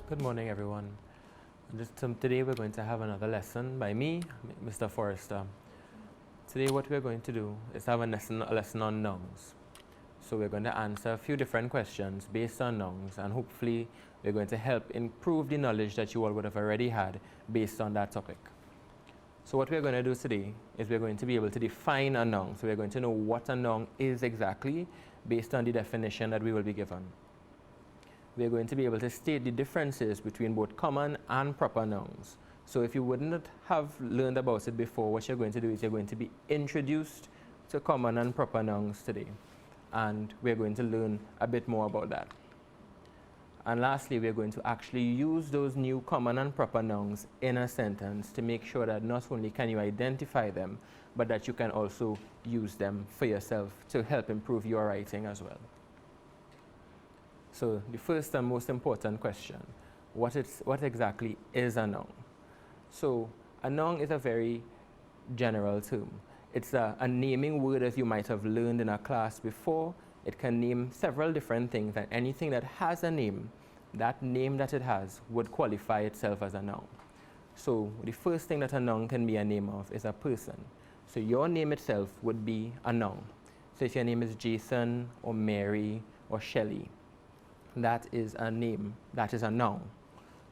Good morning, everyone. Today we're going to have another lesson by me, Mr. Forrester. Today what we're going to do is have a lesson on nouns. So we're going to answer a few different questions based on nouns, and hopefully we're going to help improve the knowledge that you all would have already had based on that topic. So what we're going to do today is we're going to be able to define a noun. So we're going to know what a noun is exactly based on the definition that we will be given. We're going to be able to state the differences between both common and proper nouns. So if you wouldn't have learned about it before, what you're going to do is you're going to be introduced to common and proper nouns today. And we're going to learn a bit more about that. And lastly, we're going to actually use those new common and proper nouns in a sentence to make sure that not only can you identify them, but that you can also use them for yourself to help improve your writing as well. So the first and most important question, what exactly is a noun? So a noun is a very general term. It's a naming word, as you might have learned in a class before. It can name several different things, and anything that has a name, that name that it has would qualify itself as a noun. So the first thing that a noun can be a name of is a person. So your name itself would be a noun. So if your name is Jason or Mary or Shelley, that is a name, that is a noun,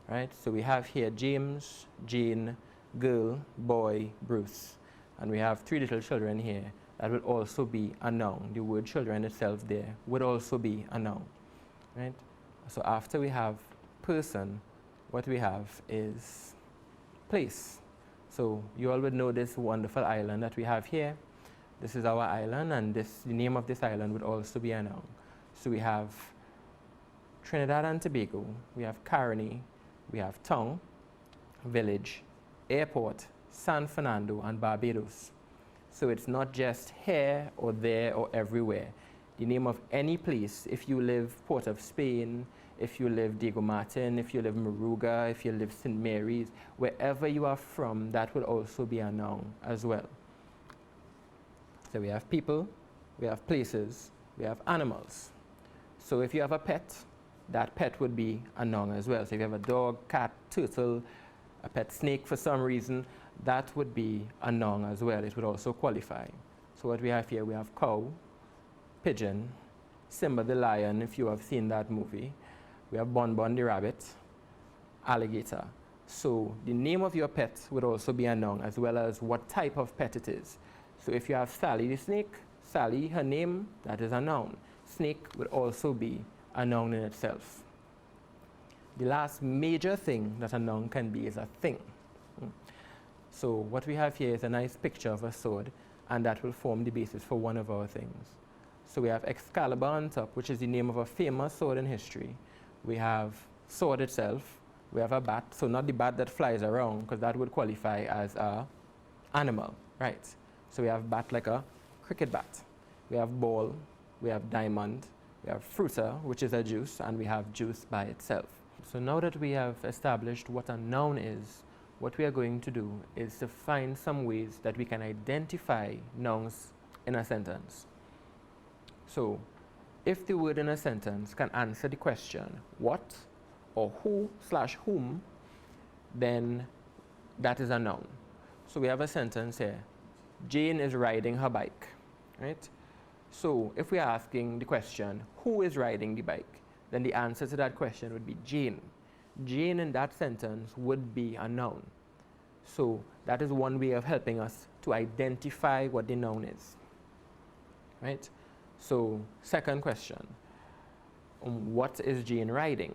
right? So we have here James, Jane, girl, boy, Bruce. And we have three little children here. That will also be a noun. The word children itself there would also be a noun, right? So after we have person, what we have is place. So you all would know this wonderful island that we have here. This is our island, and the name of this island would also be a noun. So we have Trinidad and Tobago, we have Caroni, we have town, village, airport, San Fernando, and Barbados. So it's not just here or there or everywhere. The name of any place, if you live Port of Spain, if you live Diego Martin, if you live Moruga, if you live St. Mary's, wherever you are from, that will also be a noun as well. So we have people, we have places, we have animals. So if you have a pet, that pet would be a noun as well. So if you have a dog, cat, turtle, a pet snake for some reason, that would be a noun as well. It would also qualify. So what we have here, we have cow, pigeon, Simba the lion, if you have seen that movie. We have Bon Bon the rabbit, alligator. So the name of your pet would also be a noun, as well as what type of pet it is. So if you have Sally the snake, Sally, her name, that is a noun. Snake would also be a noun in itself. The last major thing that a noun can be is a thing. So what we have here is a nice picture of a sword, and that will form the basis for one of our things. So we have Excalibur on top, which is the name of a famous sword in history. We have sword itself. We have a bat, so not the bat that flies around, because that would qualify as a animal, right? So we have bat like a cricket bat. We have ball, we have diamond, we have fruiter, which is a juice, and we have juice by itself. So now that we have established what a noun is, what we are going to do is to find some ways that we can identify nouns in a sentence. So if the word in a sentence can answer the question what or who/whom, then that is a noun. So we have a sentence here. Jane is riding her bike, right? So if we are asking the question, who is riding the bike? Then the answer to that question would be Jane. Jane in that sentence would be a noun. So that is one way of helping us to identify what the noun is, right? So second question, what is Jane riding?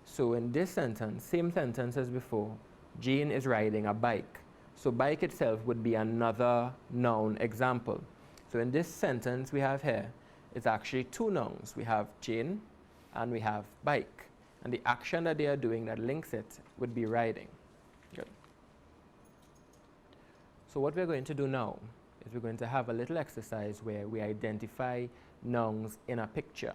So in this sentence, same sentence as before, Jane is riding a bike. So bike itself would be another noun example. So in this sentence we have here, it's actually two nouns. We have Jane and we have bike. And the action that they are doing that links it would be riding. Good. So what we're going to do now is we're going to have a little exercise where we identify nouns in a picture.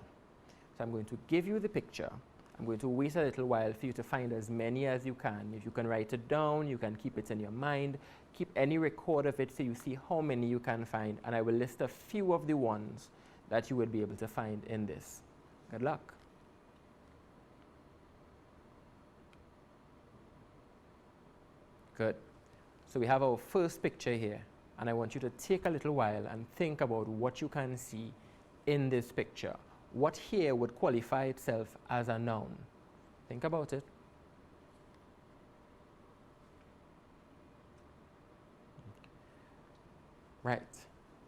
So I'm going to give you the picture. I'm going to wait a little while for you to find as many as you can. If you can write it down, you can keep it in your mind. Keep any record of it so you see how many you can find. And I will list a few of the ones that you would be able to find in this. Good luck. Good. So we have our first picture here, and I want you to take a little while and think about what you can see in this picture. What here would qualify itself as a noun? Think about it. Right.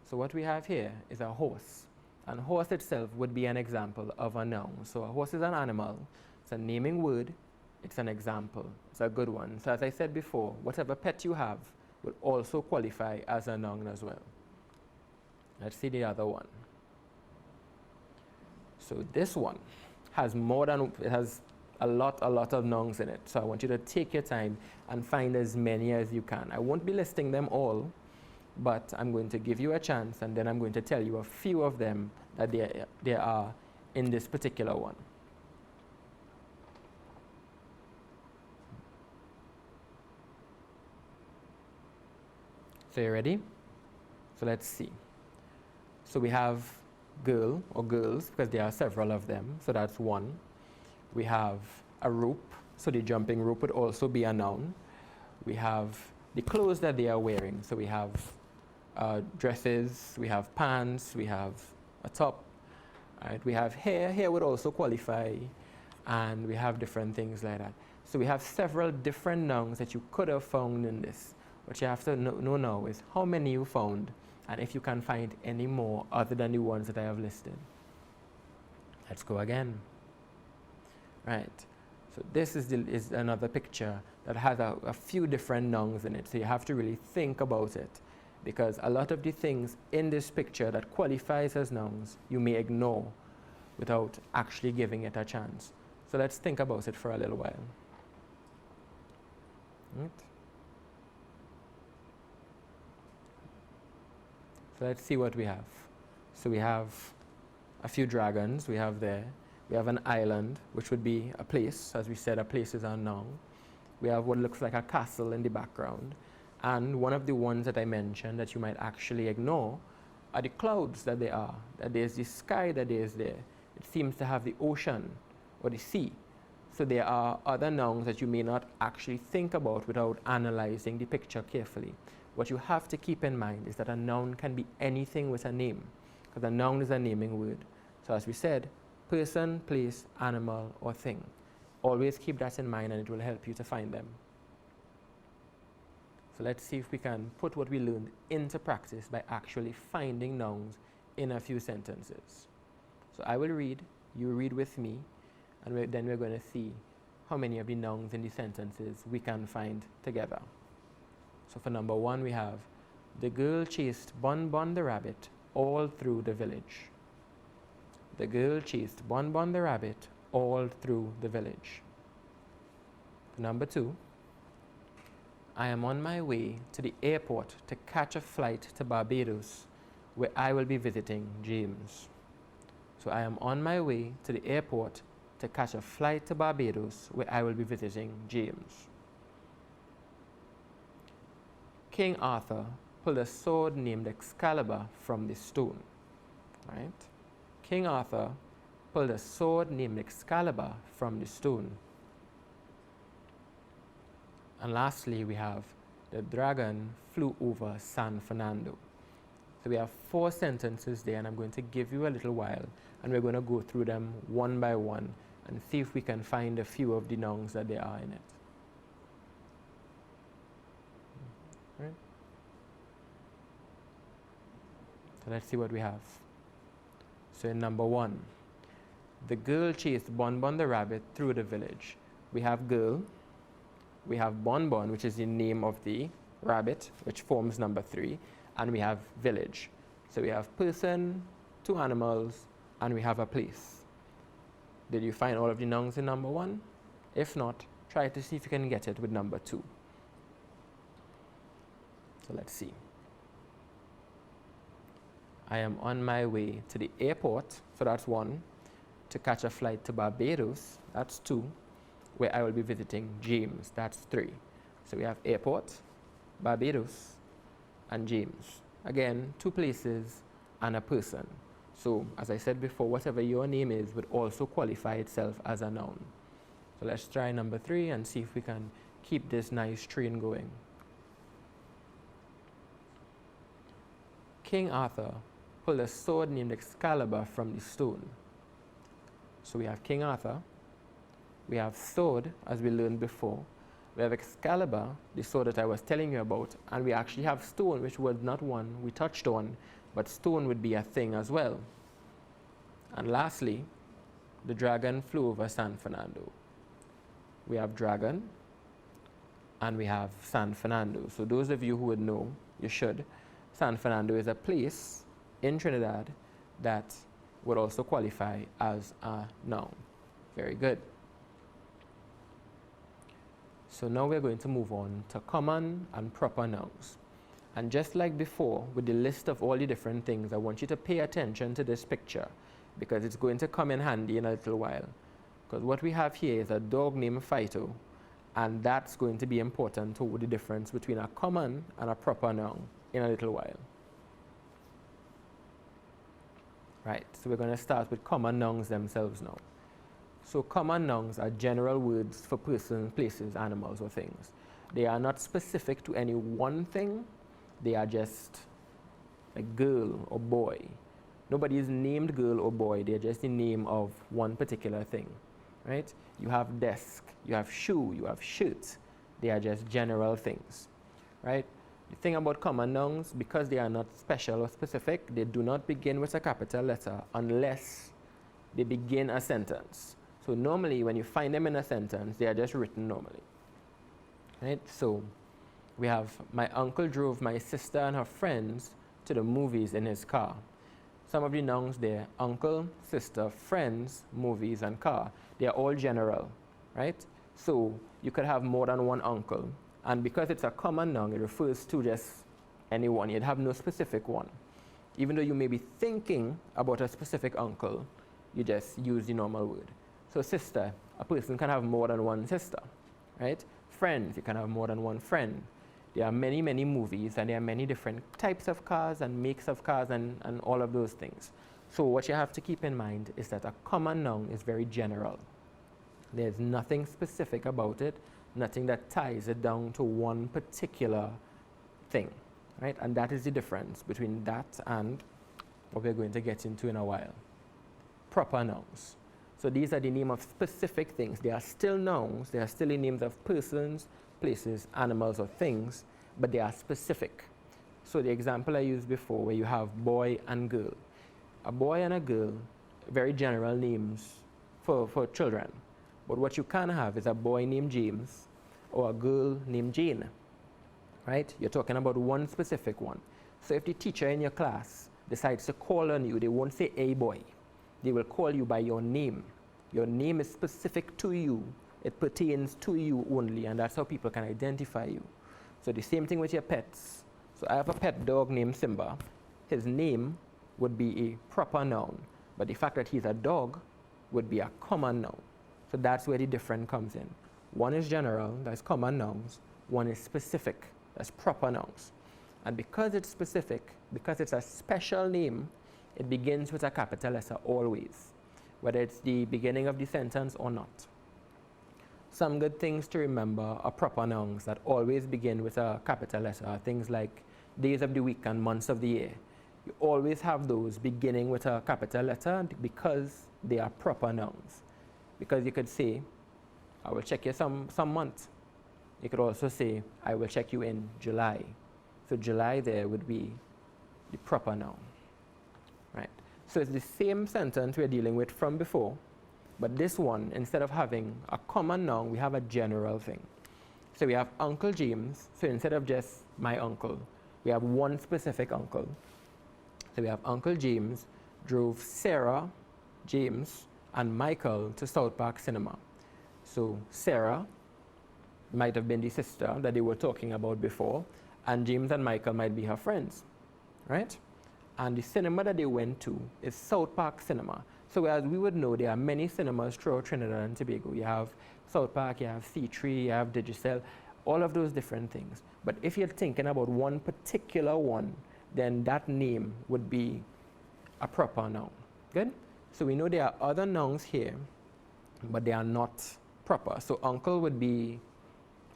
So what we have here is a horse. And horse itself would be an example of a noun. So a horse is an animal. It's a naming word. It's an example. It's a good one. So as I said before, whatever pet you have will also qualify as a noun as well. Let's see the other one. So this one has it has a lot of nouns in it. So I want you to take your time and find as many as you can. I won't be listing them all, but I'm going to give you a chance, and then I'm going to tell you a few of them that there are in this particular one. So you ready? So let's see. So we have girl or girls, because there are several of them, so that's one. We have a rope, so the jumping rope would also be a noun. We have the clothes that they are wearing, so we have dresses, we have pants, we have a top, right? We have hair. Hair would also qualify, and we have different things like that. So we have several different nouns that you could have found in this. What you have to know now is how many you found, and if you can find any more other than the ones that I have listed. Let's go again. Right. So this is another picture that has a few different nouns in it. So you have to really think about it, because a lot of the things in this picture that qualifies as nouns you may ignore without actually giving it a chance. So let's think about it for a little while. Right. So let's see what we have. So we have a few dragons we have there. We have an island, which would be a place. As we said, a place is a noun. We have what looks like a castle in the background. And one of the ones that I mentioned that you might actually ignore are the clouds that there are. That there's the sky that is there. It seems to have the ocean or the sea. So there are other nouns that you may not actually think about without analyzing the picture carefully. What you have to keep in mind is that a noun can be anything with a name, because a noun is a naming word. So as we said, person, place, animal, or thing. Always keep that in mind, and it will help you to find them. So let's see if we can put what we learned into practice by actually finding nouns in a few sentences. So I will read, you read with me, and then we're going to see how many of the nouns in the sentences we can find together. So for number one, we have, the girl chased Bon Bon the rabbit all through the village. The girl chased Bon Bon the rabbit all through the village. For number two, I am on my way to the airport to catch a flight to Barbados, where I will be visiting James. So I am on my way to the airport to catch a flight to Barbados, where I will be visiting James. King Arthur pulled a sword named Excalibur from the stone. Right? King Arthur pulled a sword named Excalibur from the stone. And lastly, we have, the dragon flew over San Fernando. So we have 4 sentences there, and I'm going to give you a little while, and we're going to go through them one by one and see if we can find a few of the nouns that there are in it. Right. So let's see what we have. So in number one, the girl chased Bon Bon the rabbit through the village. We have girl, we have Bon Bon, which is the name of the rabbit, which forms number 3, and we have village. So we have person, 2 animals, and we have a place. Did you find all of the nouns in number 1? If not, try to see if you can get it with number 2. So let's see. I am on my way to the airport, so that's 1, to catch a flight to Barbados, that's 2, where I will be visiting James, that's 3. So we have airport, Barbados, and James. Again, 2 places and a person. So as I said before, whatever your name is would also qualify itself as a noun. So let's try number 3 and see if we can keep this nice train going. King Arthur pulled a sword named Excalibur from the stone. So we have King Arthur, we have sword, as we learned before, we have Excalibur, the sword that I was telling you about, and we actually have stone, which was not one we touched on, but stone would be a thing as well. And lastly, the dragon flew over San Fernando. We have dragon, and we have San Fernando. So those of you who would know, you should. San Fernando is a place in Trinidad that would also qualify as a noun. Very good. So now we're going to move on to common and proper nouns. And just like before, with the list of all the different things, I want you to pay attention to this picture because it's going to come in handy in a little while. Because what we have here is a dog named Fido, and that's going to be important to the difference between a common and a proper noun in a little while. Right, so we're going to start with common nouns themselves now. So common nouns are general words for persons, places, animals, or things. They are not specific to any one thing. They are just like girl or boy. Nobody is named girl or boy. They're just the name of one particular thing, right? You have desk, you have shoe, you have shirt. They are just general things, right? The thing about common nouns, because they are not special or specific, they do not begin with a capital letter unless they begin a sentence. So normally when you find them in a sentence, they are just written normally, right? So we have, my uncle drove my sister and her friends to the movies in his car. Some of the nouns there, uncle, sister, friends, movies, and car, they are all general, right? So you could have more than one uncle, and because it's a common noun, it refers to just anyone. You'd have no specific one. Even though you may be thinking about a specific uncle, you just use the normal word. So sister, a person can have more than one sister, right? Friends, you can have more than one friend. There are many, many movies, and there are many different types of cars and makes of cars and all of those things. So what you have to keep in mind is that a common noun is very general. There's nothing specific about it, nothing that ties it down to one particular thing, right? And that is the difference between that and what we're going to get into in a while. Proper nouns. So these are the name of specific things. They are still nouns. They are still the names of persons, places, animals, or things, but they are specific. So the example I used before, where you have boy and girl. A boy and a girl, very general names for children. But what you can have is a boy named James or a girl named Jane, right? You're talking about one specific one. So if the teacher in your class decides to call on you, they won't say a boy. They will call you by your name. Your name is specific to you. It pertains to you only, and that's how people can identify you. So the same thing with your pets. So I have a pet dog named Simba. His name would be a proper noun, but the fact that he's a dog would be a common noun. So that's where the difference comes in. One is general, that's common nouns. One is specific, that's proper nouns. And because it's specific, because it's a special name, it begins with a capital letter always, whether it's the beginning of the sentence or not. Some good things to remember are proper nouns that always begin with a capital letter, things like days of the week and months of the year. You always have those beginning with a capital letter because they are proper nouns. Because you could say, I will check you some month. You could also say, I will check you in July. So July there would be the proper noun. Right. So it's the same sentence we're dealing with from before, but this one, instead of having a common noun, we have a general thing. So we have Uncle James. So instead of just my uncle, we have one specific uncle. So we have Uncle James drove Sarah, James, and Michael to South Park Cinema. So Sarah might have been the sister that they were talking about before, and James and Michael might be her friends, right? And the cinema that they went to is South Park Cinema. So as we would know, there are many cinemas throughout Trinidad and Tobago. You have South Park, you have C3, you have Digicel, all of those different things. But if you're thinking about one particular one, then that name would be a proper noun. Good? So we know there are other nouns here, but they are not proper. So uncle would be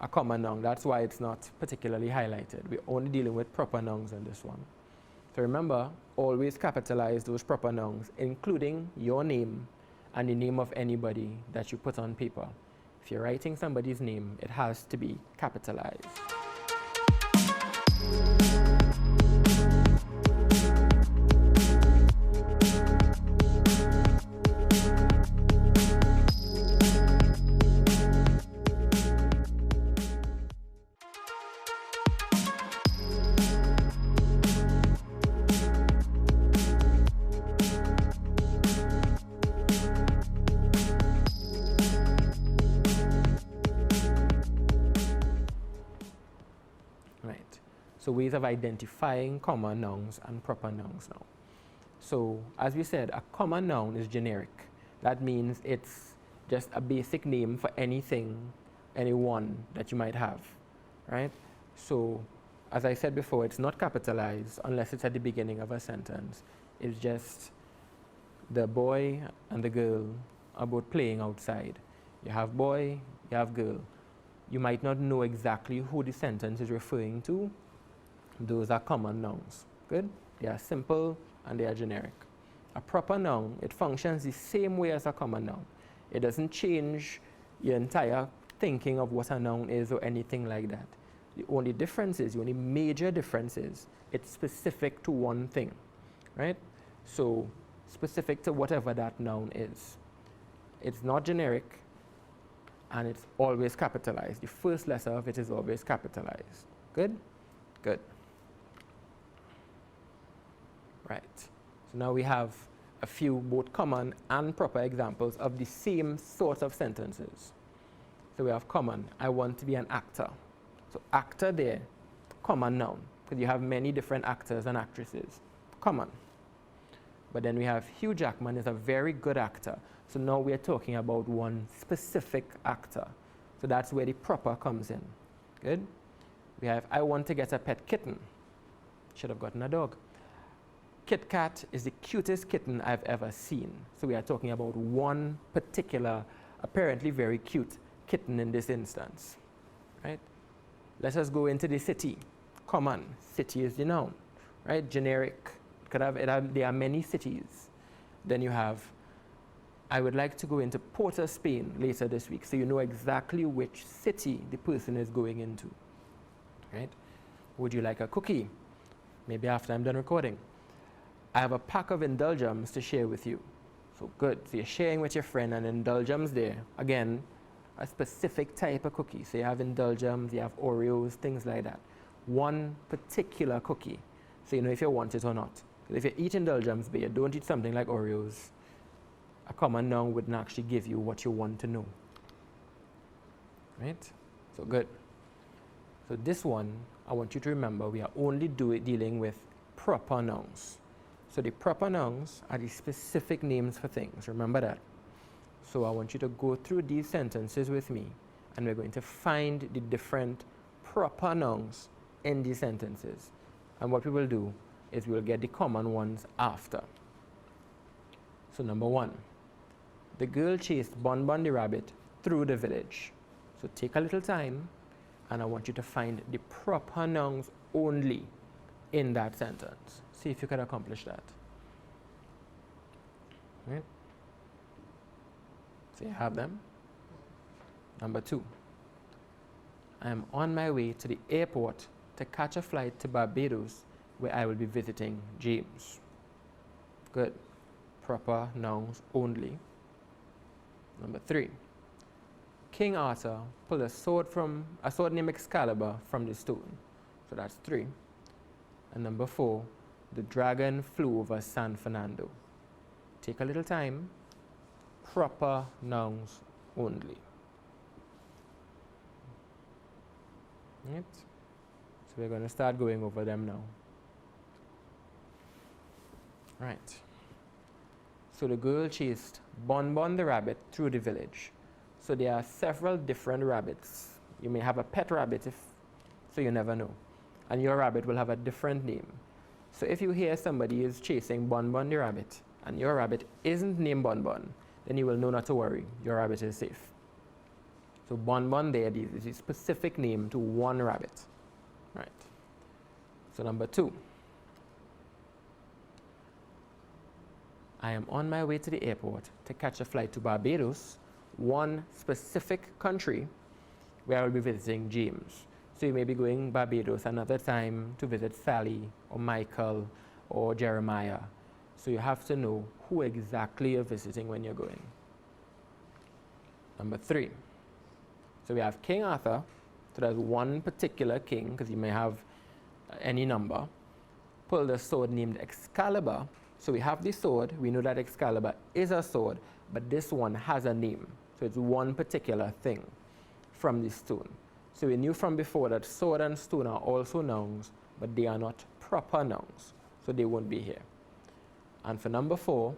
a common noun. That's why it's not particularly highlighted. We're only dealing with proper nouns on this one. So remember, always capitalize those proper nouns, including your name and the name of anybody that you put on paper. If you're writing somebody's name, it has to be capitalized. So ways of identifying common nouns and proper nouns now. So as we said, a common noun is generic. That means it's just a basic name for anything, anyone that you might have, right? So as I said before, it's not capitalized unless it's at the beginning of a sentence. It's just the boy and the girl are both playing outside. You have boy, you have girl. You might not know exactly who the sentence is referring to. Those are common nouns. Good? They are simple and they are generic. A proper noun, it functions the same way as a common noun. It doesn't change your entire thinking of what a noun is or anything like that. The only difference is, the only major difference is, it's specific to one thing, right? So, specific to whatever that noun is. It's not generic and it's always capitalized. The first letter of it is always capitalized. Good? Good. Right. So now we have a few both common and proper examples of the same sort of sentences. So we have common, I want to be an actor. So actor there, common noun, because you have many different actors and actresses. Common. But then we have Hugh Jackman is a very good actor. So now we're talking about one specific actor. So that's where the proper comes in. Good? We have I want to get a pet kitten. Should have gotten a dog. Kit Kat is the cutest kitten I've ever seen. So we are talking about one particular, apparently very cute kitten in this instance, right? Let us go into the city. Common, city is the noun, right? Generic, there are many cities. Then you have, I would like to go into Porto, Spain later this week. So you know exactly which city the person is going into, right? Would you like a cookie? Maybe after I'm done recording. I have a pack of indulgence to share with you. So good, so you're sharing with your friend an indulgence there. Again, a specific type of cookie. So you have indulgence, you have Oreos, things like that. One particular cookie, so you know if you want it or not. If you eat indulgence, but you don't eat something like Oreos, a common noun wouldn't actually give you what you want to know. Right? So good. So this one, I want you to remember, we are only dealing with proper nouns. So the proper nouns are the specific names for things. Remember that. So I want you to go through these sentences with me, and we're going to find the different proper nouns in these sentences. And what we will do is we'll get the common ones after. So number one, the girl chased Bon Bon the rabbit through the village. So take a little time, and I want you to find the proper nouns only in that sentence. See if you can accomplish that. Right? So you have them. Number two, I am on my way to the airport to catch a flight to Barbados, where I will be visiting James. Good. Proper nouns only. Number three, King Arthur pulled a sword named Excalibur from the stone. So that's three. And number four, the dragon flew over San Fernando. Take a little time. Proper nouns only. Right? So we're going to start going over them now. Right. So the girl chased Bon Bon the rabbit through the village. So there are several different rabbits. You may have a pet rabbit, so you never know. And your rabbit will have a different name. So if you hear somebody is chasing Bon Bon the rabbit, and your rabbit isn't named Bon Bon, then you will know not to worry. Your rabbit is safe. So Bon Bon there is a specific name to one rabbit. Right. So number two, I am on my way to the airport to catch a flight to Barbados, one specific country where I will be visiting James. So you may be going Barbados another time to visit Sally or Michael or Jeremiah. So you have to know who exactly you're visiting when you're going. Number 3. So we have King Arthur. So there's one particular king, because you may have any number. Pulled a sword named Excalibur. So we have the sword. We know that Excalibur is a sword, but this one has a name. So it's one particular thing from the stone. So we knew from before that sword and stone are also nouns, but they are not proper nouns. So they won't be here. And for number 4,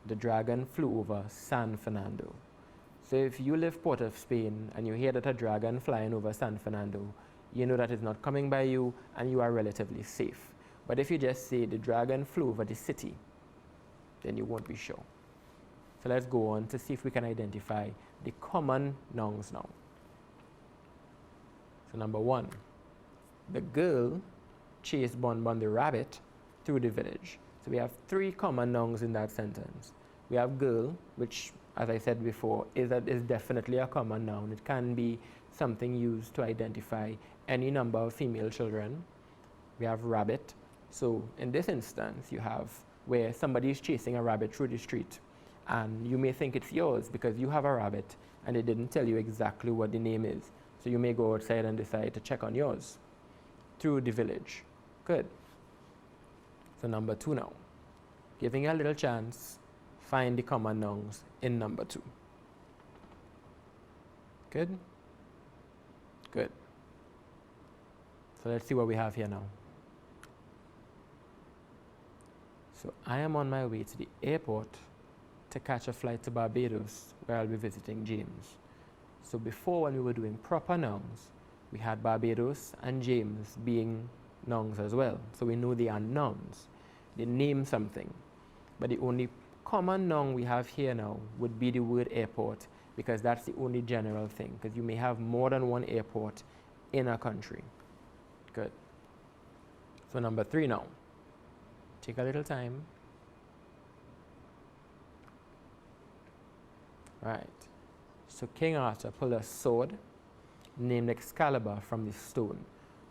the dragon flew over San Fernando. So if you live Port of Spain and you hear that a dragon flying over San Fernando, you know that it's not coming by you and you are relatively safe. But if you just say the dragon flew over the city, then you won't be sure. So let's go on to see if we can identify the common nouns now. So number 1, the girl chased Bon Bon the rabbit through the village. So we have 3 common nouns in that sentence. We have girl, which, as I said before, is definitely a common noun. It can be something used to identify any number of female children. We have rabbit. So in this instance, you have where somebody is chasing a rabbit through the street, and you may think it's yours because you have a rabbit and they didn't tell you exactly what the name is. So you may go outside and decide to check on yours through the village. Good. So number 2 now. Giving you a little chance, find the common nouns in number 2. Good? Good. So let's see what we have here now. So I am on my way to the airport to catch a flight to Barbados, where I'll be visiting James. So before, when we were doing proper nouns, we had Barbados and James being nouns as well. So we know they are nouns. They name something. But the only common noun we have here now would be the word airport, because that's the only general thing, because you may have more than one airport in a country. Good. So number 3 now. Take a little time. Right. So King Arthur pulled a sword named Excalibur from the stone.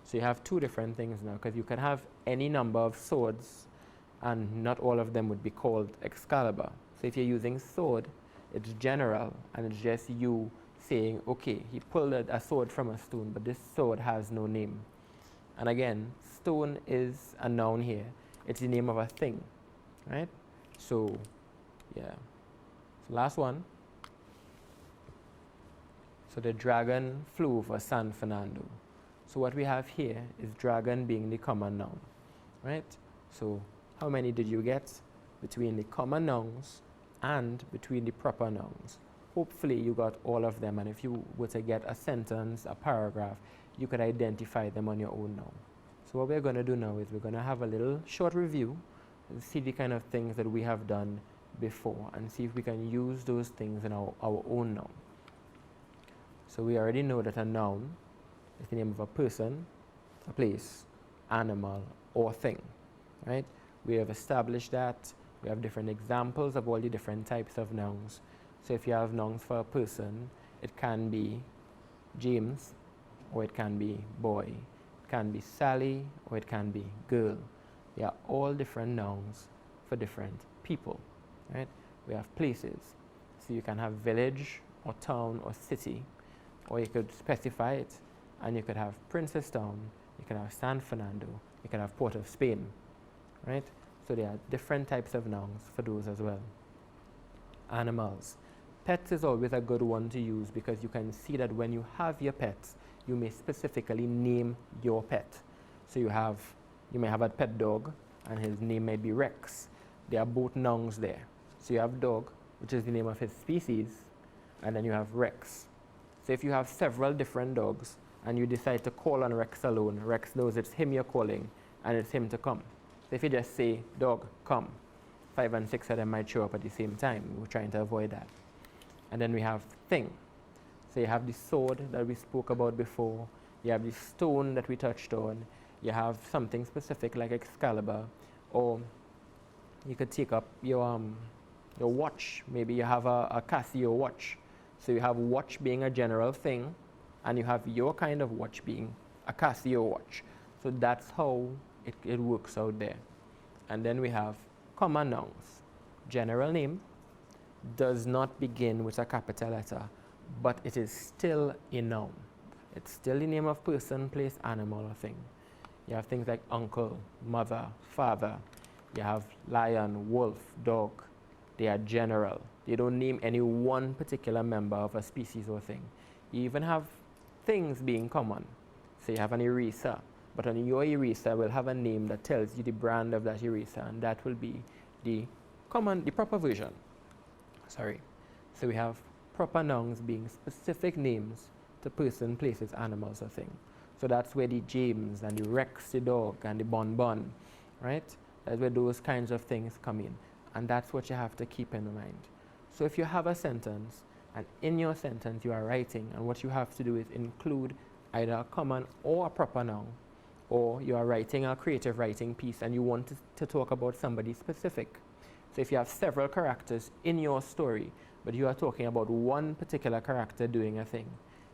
So you have 2 different things now, because you can have any number of swords and not all of them would be called Excalibur. So if you're using sword, it's general and it's just you saying, okay, he pulled a sword from a stone, but this sword has no name. And again, stone is a noun here. It's the name of a thing, right? So, yeah. So last one. So the dragon flew over San Fernando. So what we have here is dragon being the common noun, right? So how many did you get between the common nouns and between the proper nouns? Hopefully you got all of them, and if you were to get a sentence, a paragraph, you could identify them on your own now. So what we're going to do now is we're going to have a little short review and see the kind of things that we have done before and see if we can use those things in our own now. So we already know that a noun is the name of a person, a place, animal, or thing, right? We have established that. We have different examples of all the different types of nouns. So if you have nouns for a person, it can be James, or it can be boy. It can be Sally, or it can be girl. They are all different nouns for different people, right? We have places. So you can have village, or town, or city, or you could specify it, and you could have Princestown, you could have San Fernando, you could have Port of Spain, right? So there are different types of nouns for those as well. Animals. Pets is always a good one to use because you can see that when you have your pets, you may specifically name your pet. So you may have a pet dog and his name might be Rex. There are both nouns there. So you have dog, which is the name of his species, and then you have Rex. So if you have several different dogs and you decide to call on Rex alone, Rex knows it's him you're calling and it's him to come. So if you just say, dog, come, 5 and 6 of them might show up at the same time. We're trying to avoid that. And then we have thing. So you have the sword that we spoke about before. You have the stone that we touched on. You have something specific like Excalibur. Or you could take up your watch. Maybe you have a Casio watch. So you have watch being a general thing, and you have your kind of watch being a Casio watch. So that's how it works out there. And then we have common nouns. General name does not begin with a capital letter, but it is still a noun. It's still the name of person, place, animal, or thing. You have things like uncle, mother, father. You have lion, wolf, dog. They are general. They don't name any one particular member of a species or thing. You even have things being common. So you have an eraser, but on your eraser will have a name that tells you the brand of that eraser, and that will be the proper version. Sorry. So we have proper nouns being specific names to person, places, animals, or things. So that's where the James and the Rex the dog and the Bonbon, right? That's where those kinds of things come in. And that's what you have to keep in mind. So if you have a sentence, and in your sentence you are writing, and what you have to do is include either a common or a proper noun, or you are writing a creative writing piece and you want to talk about somebody specific. So if you have several characters in your story, but you are talking about one particular character doing a thing,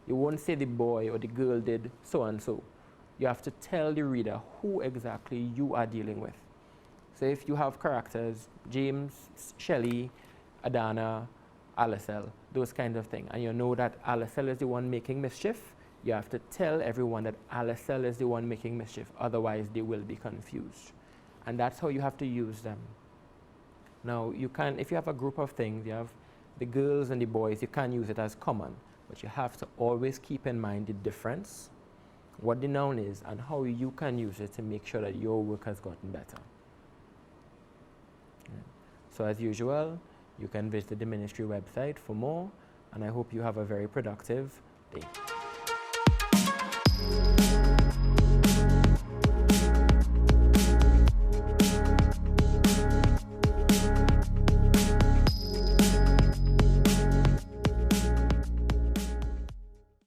you won't say the boy or the girl did so and so. You have to tell the reader who exactly you are dealing with. So if you have characters, James, Shelley, Adana, Alicel, those kinds of things, and you know that Alicel is the one making mischief, you have to tell everyone that Alicel is the one making mischief, otherwise they will be confused. And that's how you have to use them. Now, you can, if you have a group of things, you have the girls and the boys, you can use it as common, but you have to always keep in mind the difference, what the noun is, and how you can use it to make sure that your work has gotten better. So as usual, you can visit the ministry website for more, and I hope you have a very productive day.